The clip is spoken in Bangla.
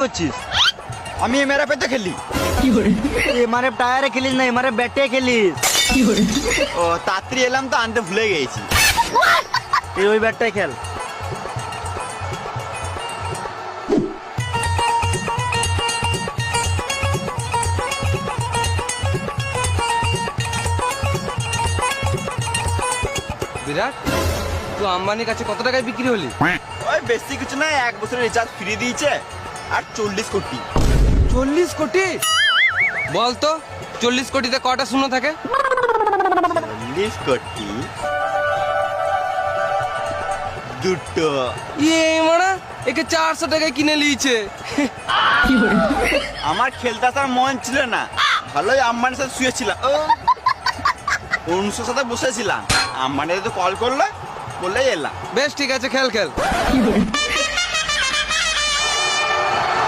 করছিস? আমি এমআরএফ তো খেলি। এমআরএফ টায়ারে খেলিস না, এমআরএফ ব্যাটে খেলিস। ও তাড়াতাড়ি এলাম তো আনতে ভুলে গেছি। তুই ওই ব্যাটটাই খেল। বিরাট, তুই আম্বানির কাছে কত টাকায় বিক্রি হলি? ওই বেশি কিছু না, 1 বছরের রিচার্জ ফ্রি দিয়েছে আর 40 কোটি। 40 কোটি? বলতো 40 কোটিতে কটা শূন্য থাকে? 40 কোটি দুটো। ইয়ে মারা, একে 400 টাকায় কিনে লিয়েছে। আমার খেলতে আসার মন ছিল না, ভালোই আম্বানির সাথে শুয়েছিলাম। অনুষ্ঠের সাথে বসেছিলাম, আম্বানি তো কল করলো, বললেই এলাম। বেশ ঠিক আছে, খেল খেল।